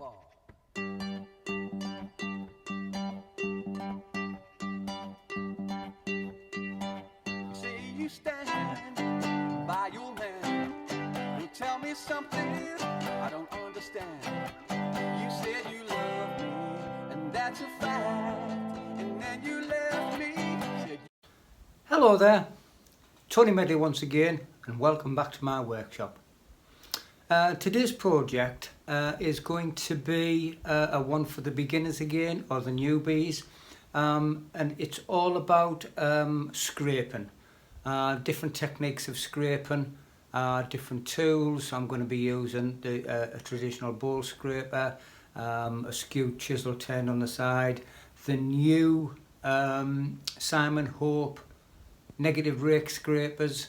fall. Say you stand by your man and tell me something I don't understand. You said you love me, and that's a fact, and then you left me. Hello there, Tony Medley once again, and welcome back to my workshop. Today's project is going to be a one for the beginners again, or the newbies, and it's all about scraping, different techniques of scraping, different tools. I'm going to be using a traditional bowl scraper, a Skew Chisel turned on the side, the new Simon Hope negative rake scrapers.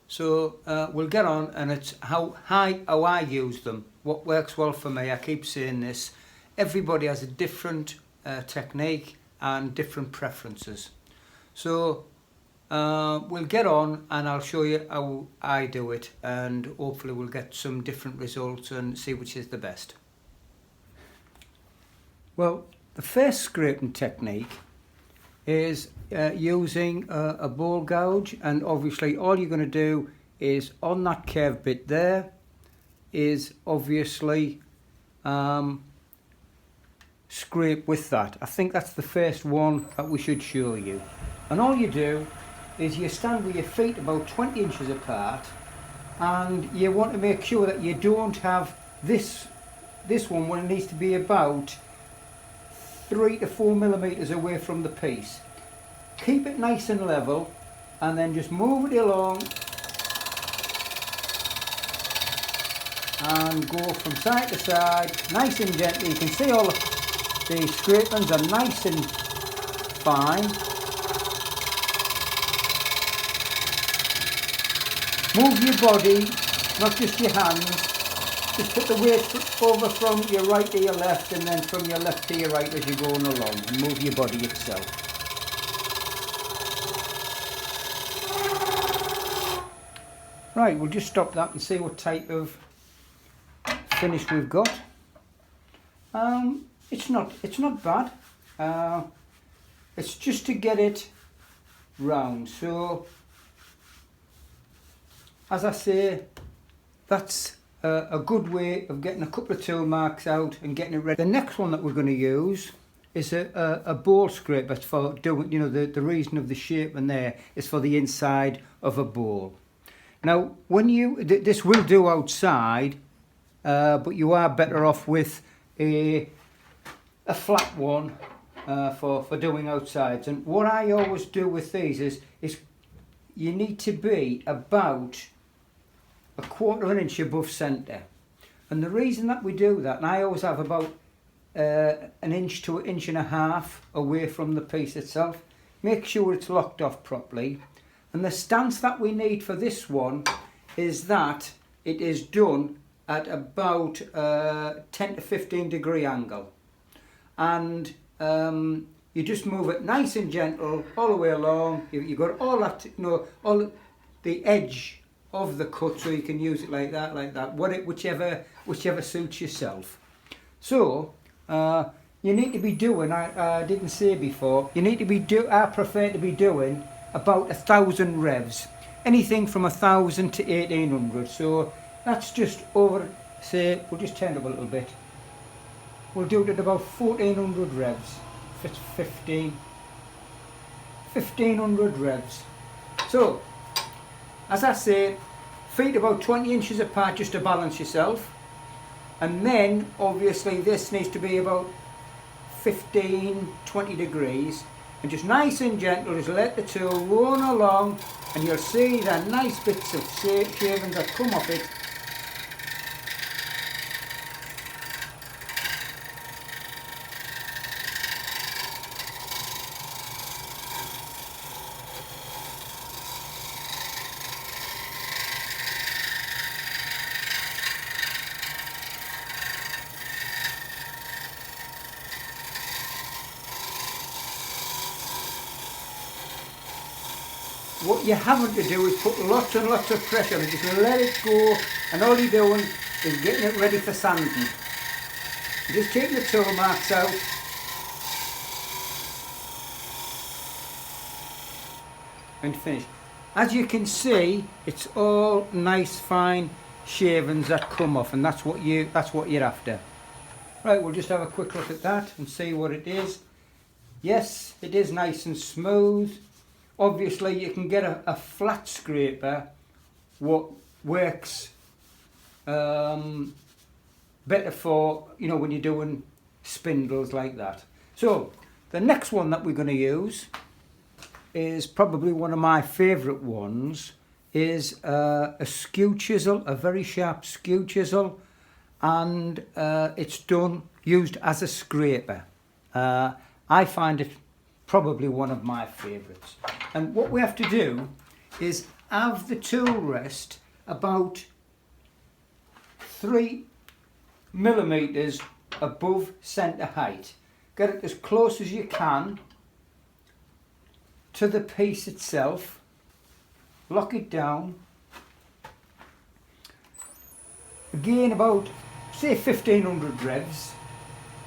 So we'll get on, and it's how I use them, what works well for me. I keep saying this, everybody has a different technique and different preferences. So we'll get on and I'll show you how I do it, and hopefully we'll get some different results and see which is the best. Well, the first scraping technique is using a bowl gouge, and obviously all you're going to do is on that curved bit there is obviously scrape with that. I think that's the first one that we should show you. And all you do is you stand with your feet about 20 inches apart, and you want to make sure that you don't have this one when it needs to be about 3 to 4 millimeters away from the piece. Keep it nice and level, and then just move it along and go from side to side nice and gently. You can see all the scrapings are nice and fine. Move your body, not just your hands. Just put the weight over from your right to your left, and then from your left to your right as you're going along, and move your body itself. Right, we'll just stop that and see what type of finish we've got. It's not bad. It's just to get it round. So, as I say, that's a good way of getting a couple of tool marks out and getting it ready. The next one that we're going to use is a bowl scraper for doing, the reason of the shape in there is for the inside of a bowl. Now, this will do outside, but you are better off with a flat one for doing outsides. And what I always do with these is you need to be about 1/4 inch above centre. And the reason that we do that, and I always have about 1 inch to 1.5 inches away from the piece itself, make sure it's locked off properly. And the stance that we need for this one is that it is done at about 10 to 15 degree angle. And you just move it nice and gentle all the way along. You've got all that, all the edge of the cut, so you can use it like that, whichever suits yourself. So you need to be doing, I didn't say before, I prefer to be doing about 1,000 revs, anything from 1,000 to 1,800. So that's just over, say, we'll just turn it up a little bit. We'll do it at about 1,400 revs. If it's 1,500 revs. So, as I say, feet about 20 inches apart just to balance yourself. And then, obviously, this needs to be about 15-20 degrees. And just nice and gentle, just let the tool run along, and you'll see the nice bits of shavings that come off it. What you haven't to do is put lots and lots of pressure on it. Just let it go, and all you're doing is getting it ready for sanding. Just taking the tool marks out. And finish. As you can see, it's all nice fine shavings that come off, and that's what you're after. Right, we'll just have a quick look at that and see what it is. Yes, it is nice and smooth. Obviously you can get a flat scraper what works better for, you know, when you're doing spindles like that. So the next one that we're going to use is probably one of my favourite ones, is a skew chisel, a very sharp skew chisel, and it's used as a scraper. I find it probably one of my favourites. And what we have to do is have the tool rest about 3 millimetres above centre height. Get it as close as you can to the piece itself, lock it down, again about say 1500 revs,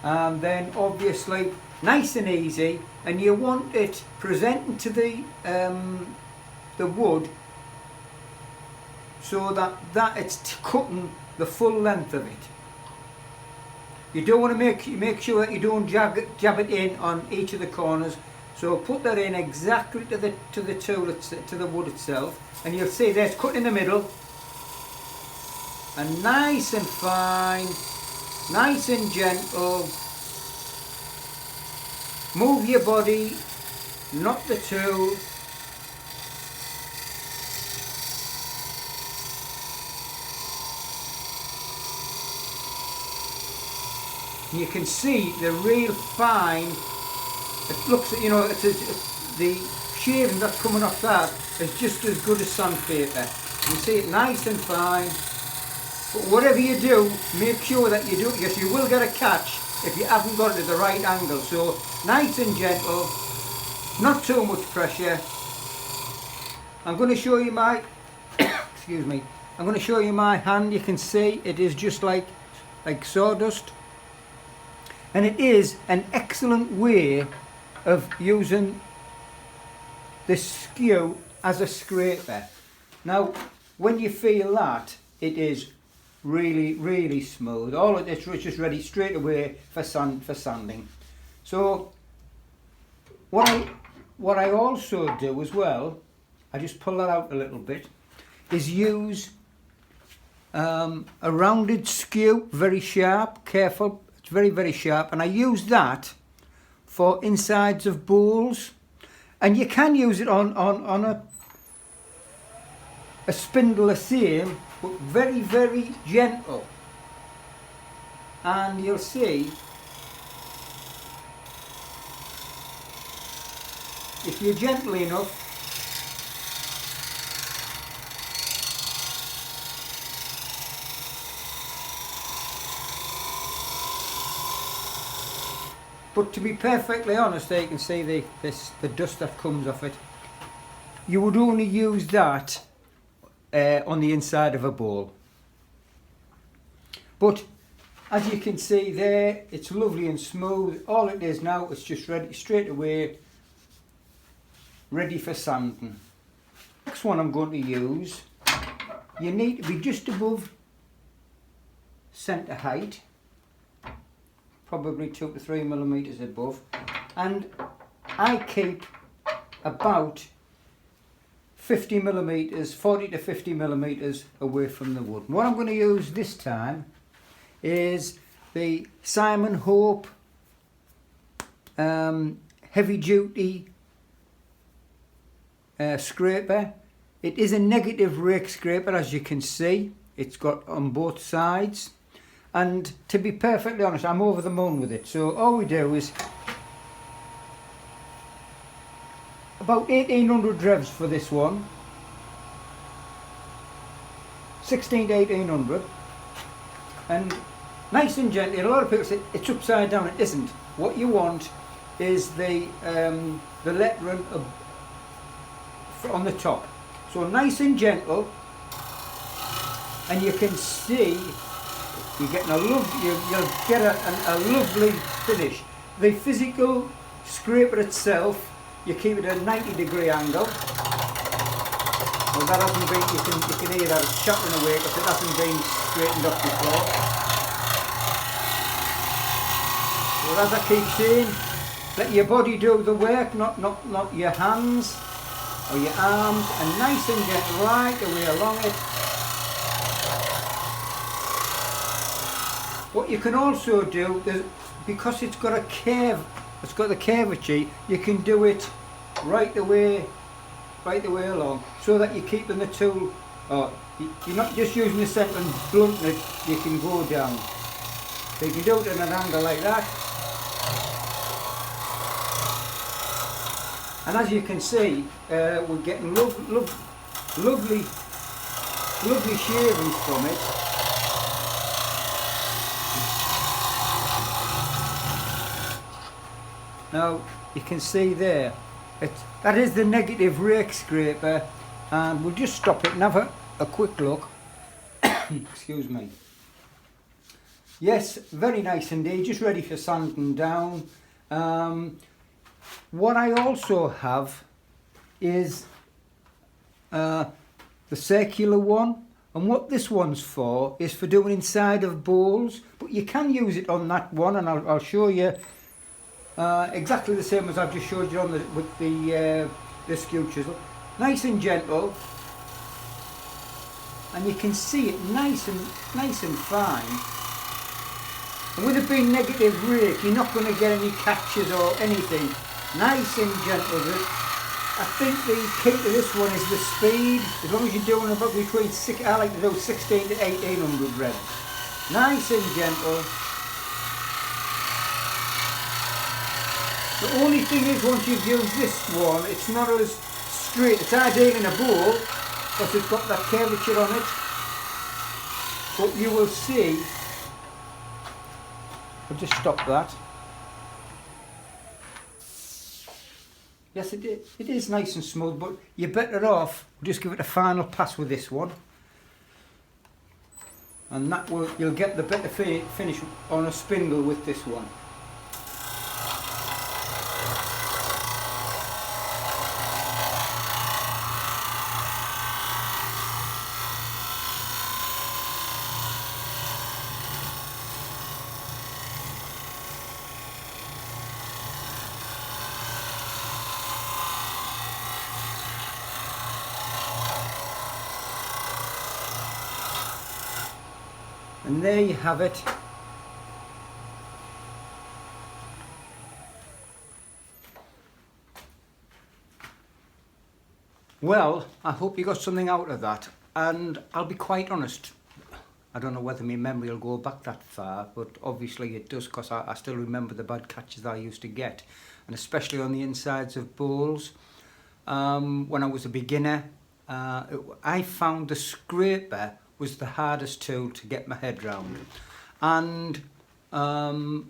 and then obviously nice and easy, and you want it presenting to the wood so that it's cutting the full length of it. You don't want to make sure that you don't jab it in on each of the corners. So put that in exactly to the tool, to the wood itself, and you'll see there it's cut in the middle, and nice and fine, nice and gentle. Move your body, not the tool. You can see the real fine. It looks, you know, the shaving that's coming off that is just as good as sandpaper. You see it nice and fine. But whatever you do, make sure that you do it, because you will get a catch if you haven't got it at the right angle. So nice and gentle, not too much pressure. I'm going to show you my, excuse me, I'm going to show you my hand. You can see it is just like sawdust. And it is an excellent way of using this skew as a scraper. Now, when you feel that, it is really, really smooth. All of it's just ready straight away for sanding. So, what I also do as well, I just pull that out a little bit, is use a rounded skew, very sharp, careful. It's very, very sharp, and I use that for insides of bowls, and you can use it on a spindle the same, but very, very gentle. And you'll see if you're gentle enough, but to be perfectly honest, there you can see the dust that comes off it. You would only use that on the inside of a bowl. But as you can see there, it's lovely and smooth. All it is now, it's just ready straight away, ready for sanding. Next one I'm going to use, you need to be just above centre height, probably 2 to 3 millimetres above, and I keep about 50 millimetres, 40 to 50 millimetres away from the wood. What I'm going to use this time is the Simon Hope heavy duty scraper. It is a negative rake scraper, as you can see. It's got on both sides. And to be perfectly honest, I'm over the moon with it. So all we do is about 1800 revs for this one, 16 to 1800, and nice and gently. A lot of people say it's upside down. It isn't. What you want is the lettering on the top. So nice and gentle, and you can see you're getting you'll get a lovely finish. The physical scraper itself, you keep it at a 90-degree angle. Well, that hasn't been, you can hear that it's chopping away because it hasn't been straightened up before. Well, as I keep saying, let your body do the work, not your hands or your arms, and nice and gentle right away along it. What you can also do, because it's got a curve, it's got the curvature, you can do it right the way along, so that you're keeping the tool, you're not just using the centre and blunting it, you can go down. So you can do it at an angle like that. And as you can see, we're getting lovely shavings from it. Now you can see there, that is the negative rake scraper, and we'll just stop it and have a quick look. Excuse me. Yes, very nice indeed, just ready for sanding down. What I also have is the circular one, and what this one's for is for doing inside of bowls, but you can use it on that one, and I'll show you exactly the same as I've just showed you on with the Skew Chisel. Nice and gentle, and you can see it nice and fine. And with it being negative rake, you're not going to get any catches or anything. Nice and gentle. I think the key to this one is the speed. As long as you're doing about between I like to do 16 to 1800 revs. Nice and gentle. The only thing is, once you've used this one, it's not as straight. It's ideal in a bowl because it's got that curvature on it. But you will see. I'll just stop that. Yes, it is nice and smooth, but you're better off just give it a final pass with this one, and that will, you'll get the better finish on a spindle with this one. And there you have it. Well, I hope you got something out of that, and I'll be quite honest, I don't know whether my memory will go back that far, but obviously it does, because I still remember the bad catches that I used to get, and especially on the insides of bowls. When I was a beginner, I found the scraper was the hardest tool to get my head round, and going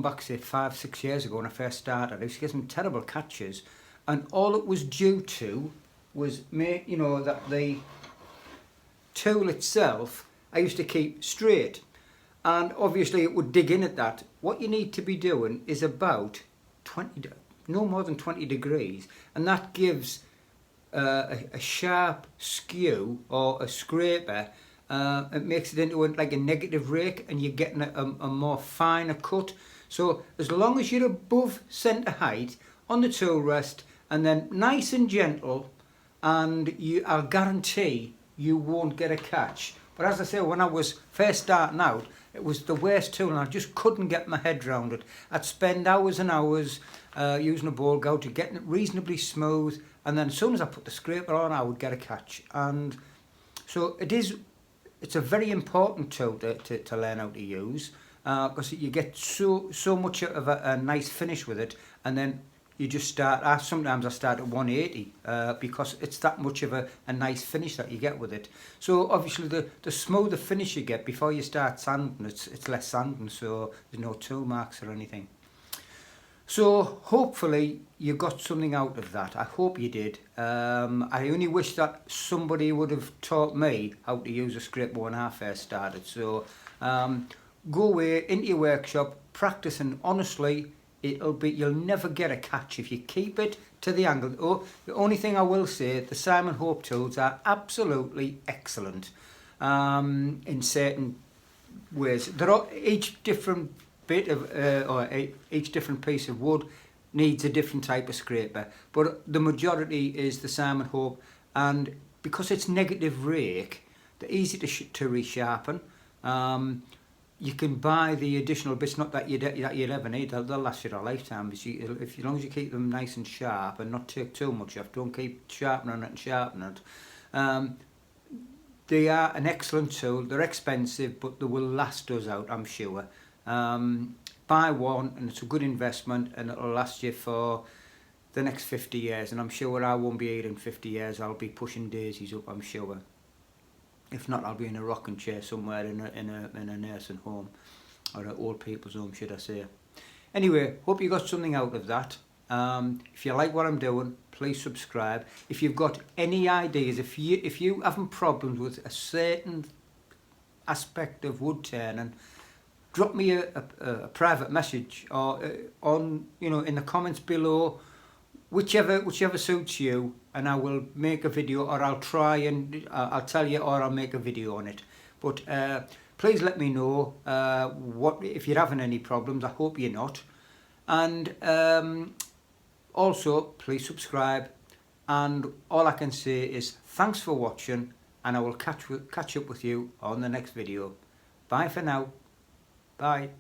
back say 5-6 years ago when I first started, I used to get some terrible catches, and all it was due to was that the tool itself I used to keep straight, and obviously it would dig in at that. What you need to be doing is about no more than 20 degrees, and that gives a sharp skew or a scraper. It makes it into like a negative rake, and you're getting a more finer cut. So as long as you're above centre height on the tool rest, and then nice and gentle, and I'll guarantee you won't get a catch. But as I say, when I was first starting out, it was the worst tool, and I just couldn't get my head round it. I'd spend hours and hours using a ball gouge to get it reasonably smooth, and then as soon as I put the scraper on, I would get a catch. And so it's a very important tool to learn how to use, because you get so much of a nice finish with it, and then you just start. Sometimes I start at 180 because it's that much of a nice finish that you get with it. So obviously the smoother finish you get before you start sanding, it's less sanding, so there's no tool marks or anything. So hopefully you got something out of that. I hope you did. I only wish that somebody would have taught me how to use a scraper when I first started. So go away into your workshop, practice, and honestly, you'll never get a catch if you keep it to the angle. Oh, the only thing I will say, the Simon Hope tools are absolutely excellent in certain ways. They're all, each different bit of each different piece of wood needs a different type of scraper, but the majority is the Simon Hope, and because it's negative rake, they're easy to resharpen. You can buy the additional bits, not that you'd ever need. They'll last you a lifetime. As long as you keep them nice and sharp and not take too much off, don't keep sharpening it and sharpening it. They are an excellent tool. They're expensive, but they will last us out, I'm sure. Buy one, and it's a good investment, and it'll last you for the next 50 years. And I'm sure I won't be here in 50 years. I'll be pushing daisies up, I'm sure. If not, I'll be in a rocking chair somewhere in a nursing home, or an old people's home, should I say. Anyway, hope you got something out of that. If you like what I'm doing, please subscribe. If you've got any ideas, if you having problems with a certain aspect of wood turning, drop me a private message, or on in the comments below, whichever suits you, and I will make a video, or I'll try and I'll tell you, or I'll make a video on it. But please let me know what if you're having any problems. I hope you're not. And also please subscribe, and all I can say is thanks for watching, and I will catch up with you on the next video. Bye for now. Bye.